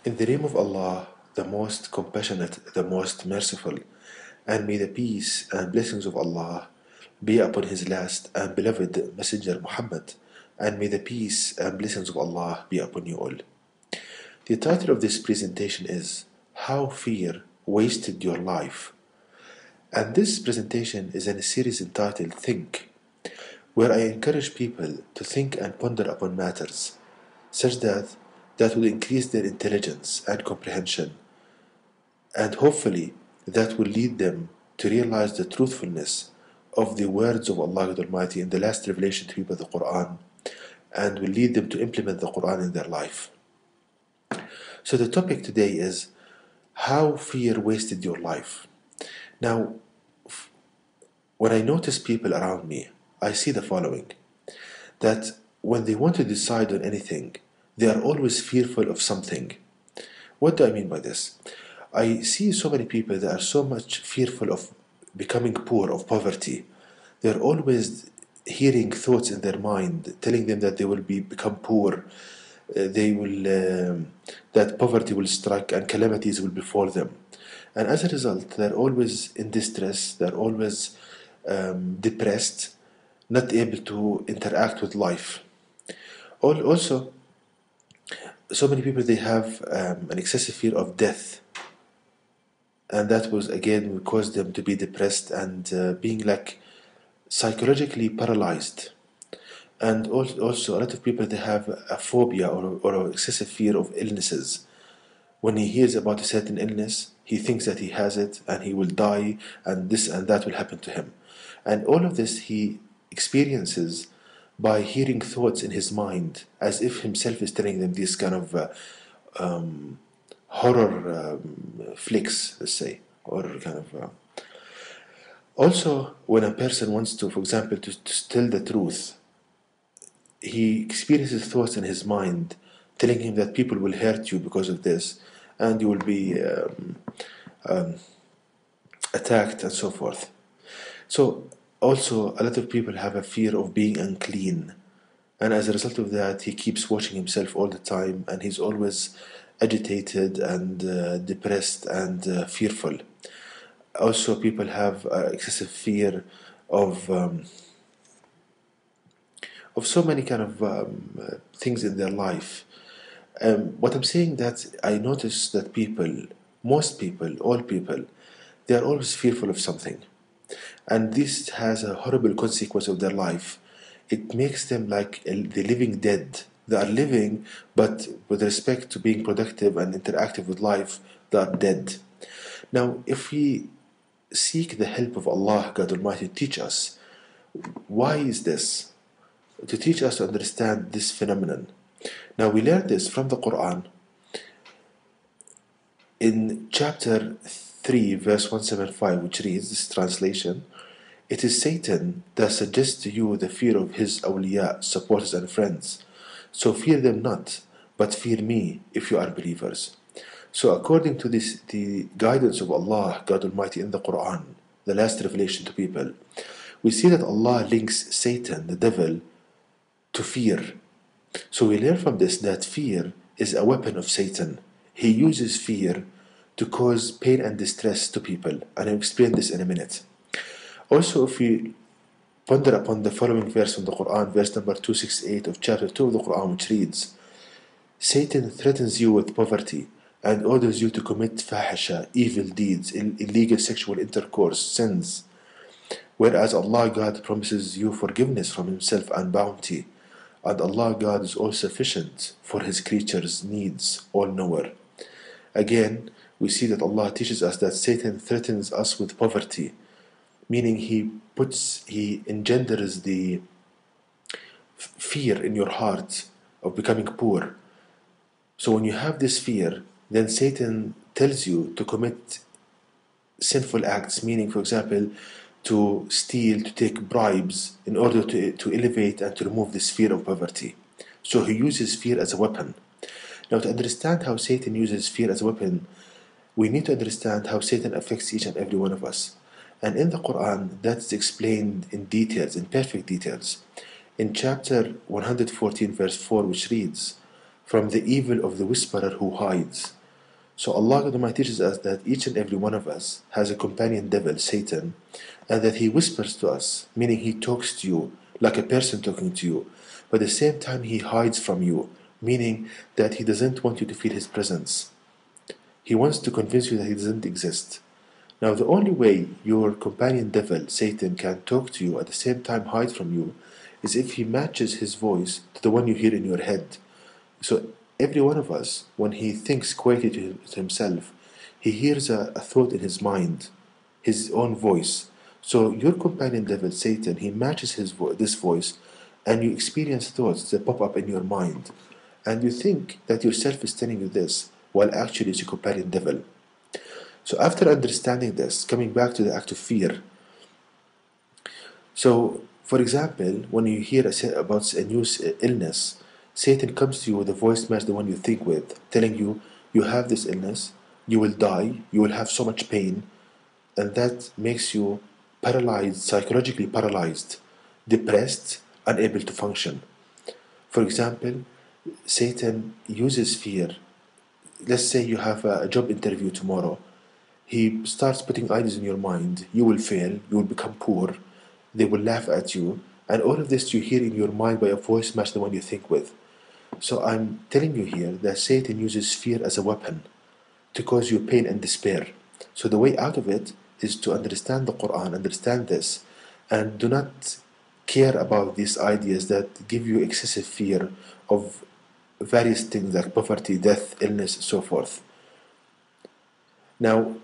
In the name of Allah, the most compassionate, the most merciful, and may the peace and blessings of Allah be upon His last and beloved Messenger Muhammad, and may the peace and blessings of Allah be upon you all. The title of this presentation is How Fear Wasted Your Life. And this presentation is in a series entitled Think, where I encourage people to think and ponder upon matters such that will increase their intelligence and comprehension, and hopefully that will lead them to realize the truthfulness of the words of Allah God Almighty in the last revelation to people, the Quran, and will lead them to implement the Quran in their life. So the topic today is how fear wasted your life. Now, when I notice people around me, I see the following: that when they want to decide on anything, they are always fearful of something. What do I mean by this? I see so many people that are so much fearful of becoming poor, of poverty. They're always hearing thoughts in their mind telling them that they will become poor, that poverty will strike and calamities will befall them. And as a result, they're always in distress, they're always depressed, not able to interact with life. Also, so many people, they have an excessive fear of death, and that was again caused them to be depressed and being like psychologically paralyzed. And also a lot of people, they have a phobia or an excessive fear of illnesses. When he hears about a certain illness, he thinks that he has it and he will die and this and that will happen to him. And all of this he experiences by hearing thoughts in his mind, as if himself is telling them these kind of horror flicks, let's say, or kind of. Also, when a person wants to, for example, to tell the truth, he experiences thoughts in his mind telling him that people will hurt you because of this, and you will be attacked and so forth. So also a lot of people have a fear of being unclean, and as a result of that he keeps washing himself all the time, and he's always agitated and depressed and fearful. Also people have excessive fear of so many kind of things in their life. What I'm saying, that I notice that people, most people, all people, they are always fearful of something. And this has a horrible consequence of their life. It makes them like the living dead. They are living, but with respect to being productive and interactive with life, they are dead. Now, if we seek the help of Allah, God Almighty, to teach us, why is this? To teach us to understand this phenomenon. Now, we learn this from the Quran. In chapter 3, verse 175, which reads, this translation: "It is Satan that suggests to you the fear of his awliya, supporters and friends. So fear them not, but fear me if you are believers." So according to this, the guidance of Allah, God Almighty, in the Quran, the last revelation to people, we see that Allah links Satan, the devil, to fear. So we learn from this that fear is a weapon of Satan. He uses fear to cause pain and distress to people, and I'll explain this in a minute. Also, if we ponder upon the following verse from the Quran, verse number 268 of chapter 2 of the Quran, which reads, "Satan threatens you with poverty and orders you to commit fahisha, evil deeds, illegal sexual intercourse, sins, whereas Allah God promises you forgiveness from Himself and bounty, and Allah God is all sufficient for His creatures' needs, all-knower." Again, we see that Allah teaches us that Satan threatens us with poverty, meaning he engenders the fear in your heart of becoming poor. So when you have this fear, then Satan tells you to commit sinful acts, meaning, for example, to steal, to take bribes in order to elevate and to remove this fear of poverty. So he uses fear as a weapon. Now, to understand how Satan uses fear as a weapon, we need to understand how Satan affects each and every one of us. And in the Quran, that's explained in perfect details. In chapter 114, verse 4, which reads, from the evil of the whisperer who hides. So Allah Almighty teaches us that each and every one of us has a companion devil, Satan, and that he whispers to us, meaning he talks to you like a person talking to you, but at the same time he hides from you, meaning that he doesn't want you to feel his presence. He wants to convince you that he doesn't exist. Now, the only way your companion devil, Satan, can talk to you at the same time hide from you is if he matches his voice to the one you hear in your head. So, every one of us, when he thinks quietly to himself, he hears a thought in his mind, his own voice. So, your companion devil, Satan, he matches this voice, and you experience thoughts that pop up in your mind. And you think that yourself is telling you this, while actually it's your companion devil. So after understanding this, coming back to the act of fear. So, for example, when you hear about a new illness, Satan comes to you with a voice match the one you think with, telling you, you have this illness, you will die, you will have so much pain, and that makes you paralyzed, psychologically paralyzed, depressed, unable to function. For example, Satan uses fear. Let's say you have a job interview tomorrow. He starts putting ideas in your mind. You will fail, you will become poor, they will laugh at you, and all of this you hear in your mind by a voice match the one you think with. So I'm telling you here that Satan uses fear as a weapon to cause you pain and despair. So the way out of it is to understand the Quran, understand this, and do not care about these ideas that give you excessive fear of various things like poverty, death, illness, so forth. Now,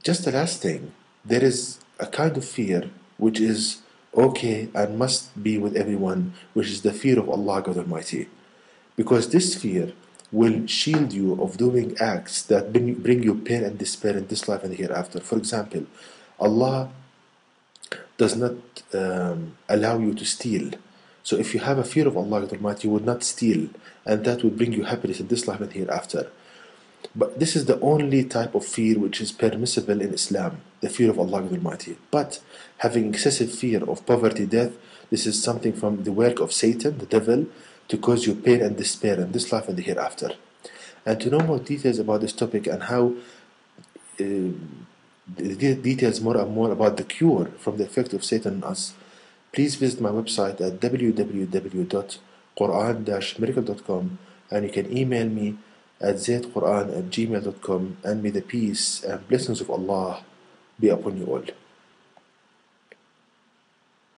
just the last thing, there is a kind of fear which is okay and must be with everyone, which is the fear of Allah God Almighty. Because this fear will shield you of doing acts that bring you pain and despair in this life and the hereafter. For example, Allah does not allow you to steal. So if you have a fear of Allah God Almighty, you would not steal, and that will bring you happiness in this life and hereafter. But this is the only type of fear which is permissible in Islam, the fear of Allah Almighty. But having excessive fear of poverty, death, this is something from the work of Satan, the devil, to cause you pain and despair in this life and the hereafter. And to know more details about this topic and how details more and more about the cure from the effect of Satan on us, please visit my website at www.quran-miracle.com, and you can email me at zaidquran@gmail.com, and may the peace and blessings of Allah be upon you all.